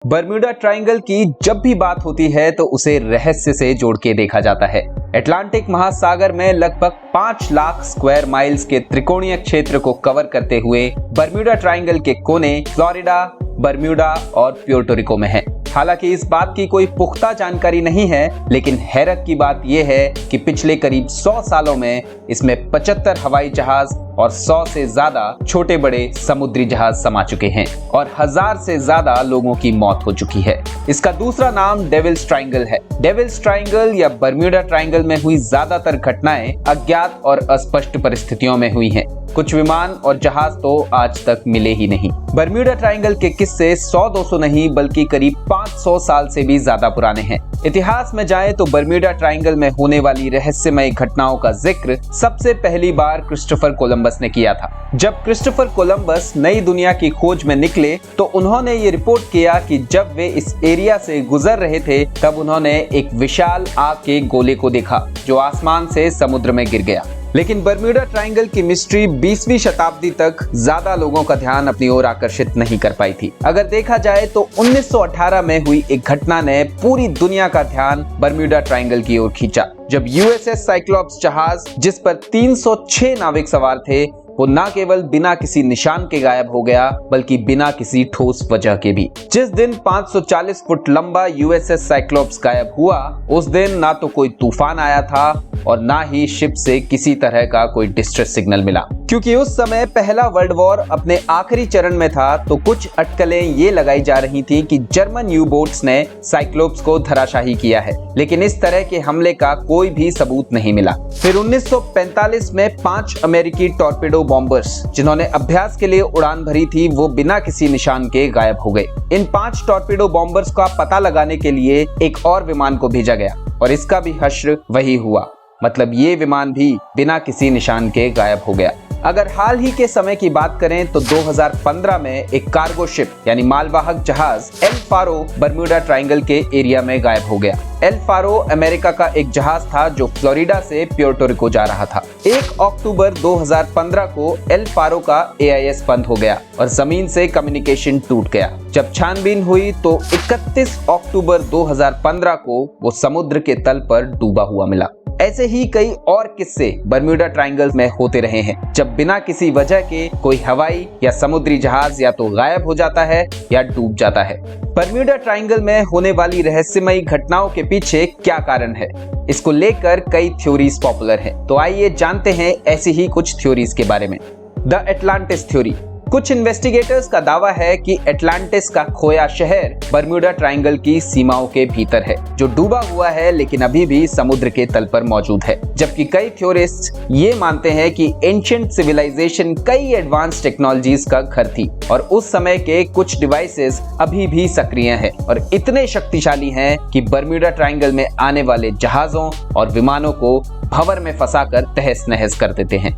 Bermuda triangle की जब भी बात होती है तो उसे रहस्य से जोड़ के देखा जाता है। अटलांटिक महासागर में लगभग 5 लाख स्क्वायर माइल्स के त्रिकोणीय क्षेत्र को कवर करते हुए बर्म्यूडा ट्रायंगल के कोने फ्लोरिडा, बर्म्यूडा और प्यूर्टो रिको में हैं। हालांकि इस बात की कोई पुख्ता जानकारी नहीं है, लेकिन हैरत की बात यह है कि पिछले करीब 100 सालों में इसमें 75 हवाई जहाज और 100 से ज्यादा छोटे बड़े समुद्री जहाज समा चुके हैं और 1000 से ज्यादा लोगों की मौत हो चुकी है। इसका दूसरा नाम डेविल्स ट्रायंगल है। डेविल्स ट्रायंगल या बर्म्यूडा ट्रायंगल में हुई ज्यादातर घटनाएं अज्ञात और अस्पष्ट परिस्थितियों में हुई हैं। कुछ विमान और जहाज तो आज तक मिले ही नहीं। बर्म्यूडा ट्रायंगल के किस्से 100-200 नहीं बल्कि करीब 500 साल से भी ज्यादा पुराने हैं। इतिहास में जाएं तो बर्म्यूडा ट्रायंगल में होने वाली रहस्यमय घटनाओं का जिक्र सबसे पहली बार क्रिस्टोफर कोलंबस ने किया था। जब क्रिस्टोफर कोलंबस नई दुनिया की खोज में निकले तो उन्होंने ये रिपोर्ट किया कि जब वे इस एरिया से गुजर रहे थे तब उन्होंने एक विशाल आग के गोले को देखा जो आसमान से समुद्र में गिर गया। लेकिन बर्म्यूडा ट्रायंगल की मिस्ट्री 20वीं शताब्दी तक ज्यादा लोगों का ध्यान अपनी ओर आकर्षित नहीं कर पाई थी। अगर देखा जाए तो 1918 में हुई एक घटना ने पूरी दुनिया का ध्यान बर्म्यूडा ट्रायंगल की ओर खींचा, जब यूएसएस साइक्लोप्स जहाज जिस पर 306 नाविक सवार थे वो न केवल बिना किसी निशान के गायब हो गया बल्कि बिना किसी ठोस वजह के भी। जिस दिन 540 फुट लंबा यूएसएस साइक्लोप्स गायब हुआ उस दिन ना तो कोई तूफान आया था और ना ही शिप से किसी तरह का कोई डिस्ट्रेस सिग्नल मिला। क्योंकि उस समय पहला वर्ल्ड वॉर अपने आखिरी चरण में था तो कुछ अटकलें ये लगाई जा रही थी कि जर्मन यू बोट्स ने साइक्लोप्स को धराशाही किया है, लेकिन इस तरह के हमले का कोई भी सबूत नहीं मिला। फिर 1945 में 5 अमेरिकी टॉर्पेडो बॉम्बर्स जिन्होंने अभ्यास के लिए उड़ान भरी थी वो बिना किसी निशान के गायब हो गए। इन 5 टॉर्पेडो बॉम्बर्स का पता लगाने के लिए एक और विमान को भेजा गया और इसका भी हश्र वही हुआ, मतलब ये विमान भी बिना किसी निशान के गायब हो गया। अगर हाल ही के समय की बात करें तो 2015 में एक कार्गो शिप यानी मालवाहक जहाज एल फारो बर्म्यूडा ट्रायंगल के एरिया में गायब हो गया। एल फारो अमेरिका का एक जहाज था जो फ्लोरिडा से प्यूर्टो रिको जा रहा था। 1 अक्टूबर 2015 को एल फारो का AIS बंद हो गया और जमीन से कम्युनिकेशन टूट गया। जब छानबीन हुई तो 31 अक्टूबर 2015 को वो समुद्र के तल पर डूबा हुआ मिला। ऐसे ही कई और किस्से बर्म्यूडा ट्रायंगल में होते रहे हैं, जब बिना किसी वजह के कोई हवाई या समुद्री जहाज या तो गायब हो जाता है या डूब जाता है। बर्म्यूडा ट्रायंगल में होने वाली रहस्यमयी घटनाओं के पीछे क्या कारण है, इसको लेकर कई थ्योरीज पॉपुलर हैं। तो आइए जानते हैं ऐसी ही कुछ थ्योरीज के बारे में। The Atlantis theory. कुछ इन्वेस्टिगेटर्स का दावा है कि एटलांटिस का खोया शहर बर्म्यूडा ट्रायंगल की सीमाओं के भीतर है, जो डूबा हुआ है लेकिन अभी भी समुद्र के तल पर मौजूद है। जबकि कई थ्योरिस्ट्स ये मानते हैं कि एंशिएंट सिविलाइजेशन कई एडवांस टेक्नोलॉजीज का घर थी और उस समय के कुछ डिवाइसेस अभी भी सक्रिय हैं और इतने शक्तिशाली हैं कि बर्म्यूडा ट्रायंगल में आने वाले जहाजों और विमानों को भंवर में फंसाकर तहस नहस कर देते हैं।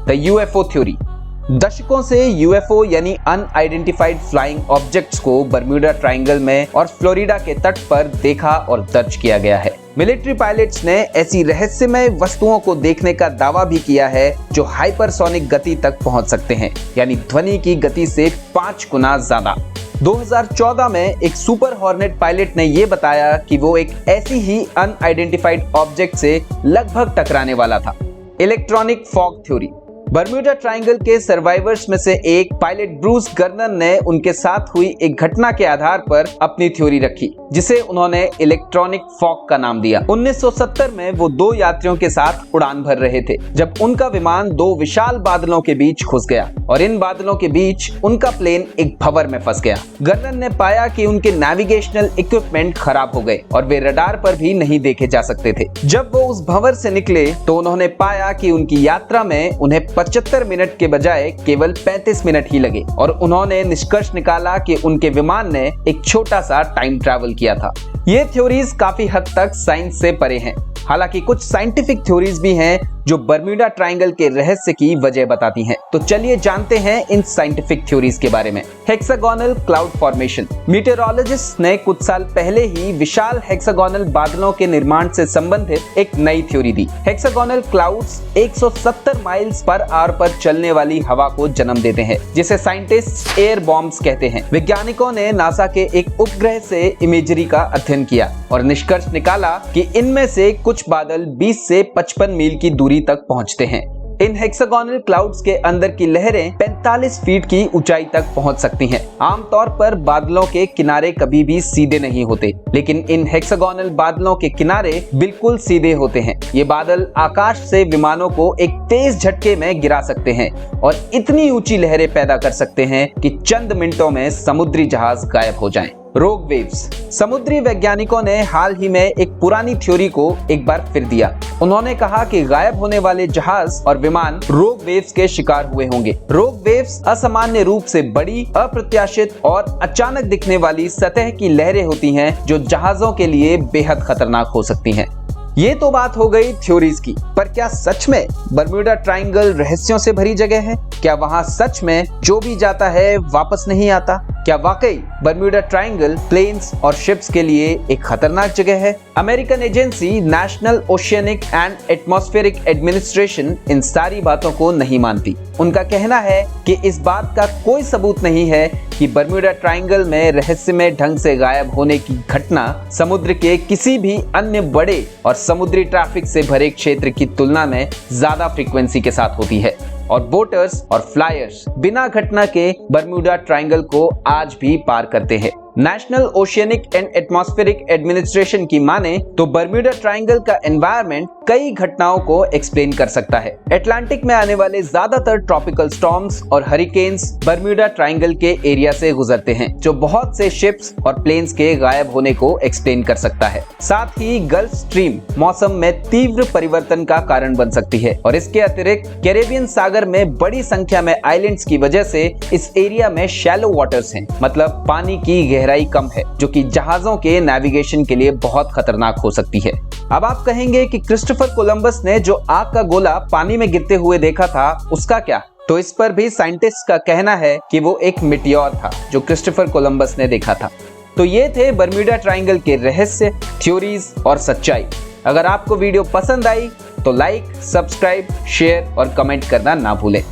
The UFO theory. दशकों से UFO यानी अनआइडेंटिफाइड फ्लाइंग ऑब्जेक्ट्स को बर्म्यूडा ट्रायंगल में और फ्लोरिडा के तट पर देखा और दर्ज किया गया है। मिलिट्री पायलट्स ने ऐसी रहस्यमय वस्तुओं को देखने का दावा भी किया है जो हाइपरसोनिक गति तक पहुंच सकते हैं, यानी ध्वनि की गति से 5 गुना ज्यादा। 2014 में एक सुपर हॉर्नेट पायलट ने यह बताया कि वो एक ऐसी ही अनआइडेंटिफाइड ऑब्जेक्ट से लगभग टकराने वाला था। Electronic fog theory. Bermuda triangle के सर्वाइवर्स में से एक पायलट ब्रूस गर्नर ने उनके साथ हुई एक घटना के आधार पर अपनी थ्योरी रखी, जिसे उन्होंने इलेक्ट्रॉनिक फॉग का नाम दिया। 1970 में वो 2 यात्रियों के साथ उड़ान भर रहे थे जब उनका विमान 2 विशाल बादलों के बीच घुस गया और इन बादलों के बीच उनका प्लेन एक भंवर में फंस गया। गर्नर ने पाया कि उनके नेविगेशनल इक्विपमेंट खराब हो गए और वे रडार पर भी नहीं देखे जा सकते थे। जब वो उस भंवर से निकले तो उन्होंने पाया कि उनकी यात्रा में उन्हें 75 मिनट के बजाय केवल 35 मिनट ही लगे और उन्होंने निष्कर्ष निकाला कि उनके विमान ने एक छोटा सा टाइम ट्रैवल किया था। ये थ्योरीज काफी हद तक साइंस से परे हैं। हालांकि कुछ साइंटिफिक थ्योरीज भी हैं जो बर्म्यूडा ट्रायंगल के रहस्य की वजह बताती हैं। तो चलिए जानते हैं इन साइंटिफिक थ्योरीज के बारे में। Hexagonal cloud formation. मीटेरोलॉजिस्ट ने कुछ साल पहले ही विशाल हेक्सागोनल बादलों के निर्माण से संबंधित एक नई थ्योरी दी। Hexagonal clouds 170 miles per hour पर चलने वाली हवा को जन्म देते हैं, जिसे साइंटिस्ट एयर बॉम्ब्स कहते हैं। वैज्ञानिकों ने नासा के एक उपग्रह से इमेजरी का अध्ययन किया और निष्कर्ष निकाला कि इनमें से कुछ बादल 20 से 55 मील की दूरी तक पहुंचते हैं। इन हेक्सागोनल क्लाउड्स के अंदर की लहरें 45 फीट की ऊंचाई तक पहुंच सकती हैं। आमतौर पर बादलों के किनारे कभी भी सीधे नहीं होते, लेकिन इन हेक्सागोनल बादलों के किनारे बिल्कुल सीधे होते हैं। ये बादल आकाश से विमानों को एक तेज झटके में गिरा सकते हैं और इतनी ऊंची लहरें पैदा कर सकते हैं कि चंद मिनटों में समुद्री जहाज गायब हो जाएं। रोग वेव्स। समुद्री वैज्ञानिकों ने हाल ही में एक पुरानी थ्योरी को एक बार फिर दिया। उन्होंने कहा कि गायब होने वाले जहाज और विमान रोग वेव्स के शिकार हुए होंगे। रोग वेव्स असामान्य रूप से बड़ी, अप्रत्याशित और अचानक दिखने वाली सतह की लहरें होती हैं, जो जहाजों के लिए बेहद खतरनाक हो सकती हैं। ये तो बात हो गई थ्योरीज की, पर क्या सच में बर्म्यूडा ट्रायंगल रहस्यों से भरी जगह है? क्या वहां सच में जो भी जाता है वापस नहीं आता? क्या वाकई बर्म्यूडा ट्रायंगल प्लेन्स और शिप्स के लिए एक खतरनाक जगह है? American agency National Oceanic and Atmospheric Administration इन सारी बातों को नहीं मानती। उनका कहना है कि इस बात का कोई सबूत नहीं है कि बर्म्यूडा ट्रायंगल में रहस्यमय ढंग से गायब होने की घटना समुद्र के किसी भी अन्य बड़े और समुद्री ट्रैफिक से भरे क्षेत्र की तुलना में ज्यादा फ्रीक्वेंसी के साथ होती है, और बोटर्स और फ्लायर्स बिना घटना के बर्म्यूडा ट्रायंगल को आज भी पार करते हैं। National Oceanic and Atmospheric administration की माने तो बर्म्यूडा ट्रायंगल का एनवायरनमेंट कई घटनाओं को एक्सप्लेन कर सकता है। अटलांटिक में आने वाले ज्यादातर ट्रॉपिकल स्टॉर्म्स और हरिकेन्स बर्म्यूडा ट्रायंगल के एरिया से गुजरते हैं, जो बहुत से शिप्स और प्लेन्स के गायब होने को एक्सप्लेन कर सकता है। साथ ही गल्फ स्ट्रीम मौसम में तीव्र परिवर्तन का कारण बन सकती है, और इसके अतिरिक्त कैरेबियन सागर में बड़ी संख्या में आइलैंड्स की वजह से इस एरिया में शैलो वाटर्स हैं, मतलब पानी की गहराई कम है, जो कि जहाजों के नेविगेशन के लिए बहुत खतरनाक हो सकती है। अब आप कहेंगे कि क्रिस्टोफर कोलंबस ने जो आग का गोला पानी में गिरते हुए देखा था, उसका क्या? तो इस पर भी साइंटिस्ट का कहना है कि वो एक मिटियोर था जो क्रिस्टोफर कोलंबस ने देखा था। तो ये थे बर्म्यूडा ट्रायंगल के रहस्य, थ्योरीज और सच्चाई। अगर आपको वीडियो पसंद आई तो लाइक, सब्सक्राइब, शेयर और कमेंट करना ना भूलें।